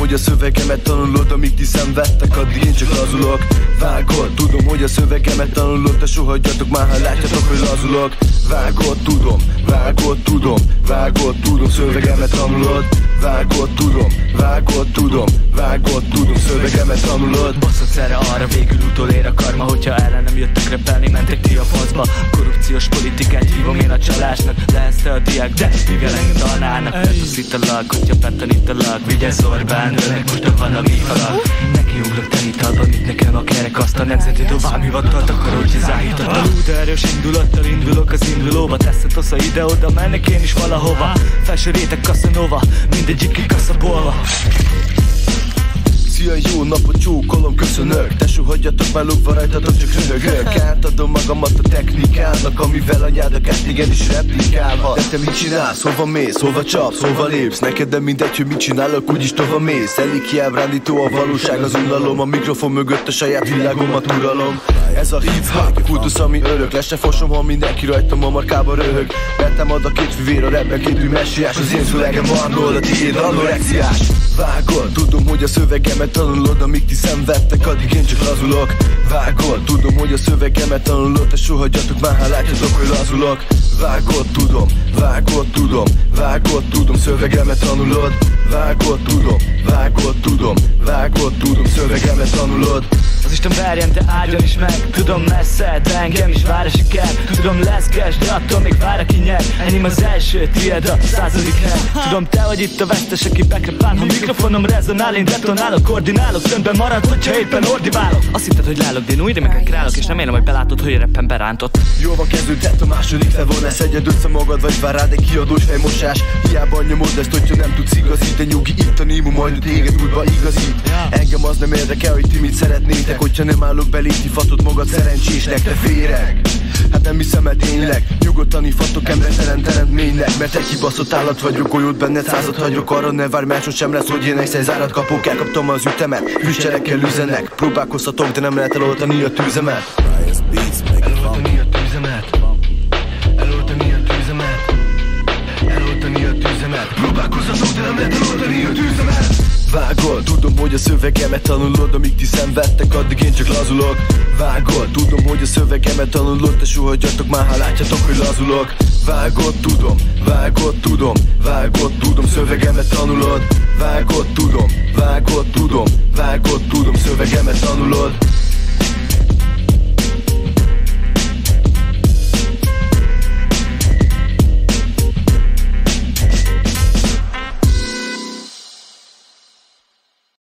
hogy a szövegemet tanulod, amíg ti szenvedtek, addig én csak lazulok. Vágod, tudom, hogy a szövegemet tanulod, de sohadjatok már, ha látjátok, hogy lazulok. Vágod, tudom, vágod, tudom, vágod, tudom, szövegemet tanulod. Vágod, tudom, vágod, tudom, vágod, tudom, szövegemet tanulod. Baszott erre arra, végül utolér a karma, hogyha ellenem jöttek repelni, mentek ti a faszba. Korrupciós politikát hívom én a csalásnak, lehetsz te a diák, de mivel engem dalnának. Pettusz italak, hogyha pettan italak, vigyázz Orbán, ölnek most a valami halak. Nekiugrok te italba, mit nekem a kerekasztal, nemzeti dobálmhivatalt akarod, hogy záhítattal. De erős indulattal indulok az indulóba, teszed osza ide-oda, mennek én is valahova. Felső réteg Casanova, mindegyikig kaszabolva. Szia, jó napot, csókolom, köszönök. Tesó, hagyjatok már, lukva rajtatok, csak röhögök. Átadom magamat a technikának, amivel anyádat téged is replikálva. De te mit csinálsz, hova mész, hova csapsz, hova lépsz? Neked de mindegy, hogy mit csinálok, úgyis tova mész. Elég kiábrándító a valóság, az unalom. A mikrofon mögött a saját világomat uralom. Ez a hip-hop kultusz, ami örök. Le se fosom, ha mindenki rajtam a markába röhög. Vettem ad a két fivér, a rapben képű messiás. Az én szövegem marnol, a tiéd anorexiás. Vágod, tudom, hogy a szövegemet tanulod, amíg ti szenvedtek, addig én csak lazulok. Vágod, tudom, hogy a szövegemet tanulod, de sohadjatok már, ha látjátok, hogy lazulok. Vágod, tudom, vágod, tudom, vágod, tudom, szövegemet tanulod. Vágod, tudom, vágod, tudom, vágod, tudom, szövegemet tanulod. Az Isten verjen, te áldjon is meg. Tudom messze, de engem is várja siker. Tudom leszkes, de attól még vár, aki nyer. Enyém az első, tiéd a 100. hely. Tudom te vagy itt a vesztes, aki bekrepál. Ha mikrofonom rezonál, én detonálok, koordinálok. Tömbben marad, hogyha éppen ordibálok. Azt hitted, hogy lálok, de én új rimeket králok. És remélem, hogy belátod, hogy a rappen berántott. Jól van, kezdődött a második levon. Lesz egyed össze magad, vagy vár rád egy kiadós fejmosás. Hiába nyomod ezt, hogyha nem tudsz igazít. De nyugi, itt a Nemo, majd téged újba igazít. Engem az nem érdekel, hogy ti mit szeretnétek. Hogyha nem állok belé, ti fatod magad szerencsésnek, te féreg. Hát nem hiszem el tényleg, nyugodtan ifatok embertelen teremtménynek. Mert egy kibaszott állat vagyok, olyót benned 100-at hagyok. Arra ne várj, mert sosem lesz, hogy én egyszer zárat kapok. Elkaptam az ütemet, hűscserekkel üzenek. Próbálkoztatok, de nem lehet eloltani a tűzemet. Eloltani a tűzemet. Eloltani a tűzemet. Eloltani a tűzemet. Próbálkoztatok, de nem lehet eloltani a tűzemet. Vágod, tudom, hogy a szövegemet tanulod, amíg ti szenvedtek, addig én csak lazulok. Vágod, tudom, hogy a szövegemet tanulod, de sohadjatok már, ha látjátok, hogy lazulok. Vágod, tudom, vágod, tudom, vágod, tudom, szövegemet tanulod. Vágod, tudom, vágod, tudom, vágod, tudom, szövegemet tanulod.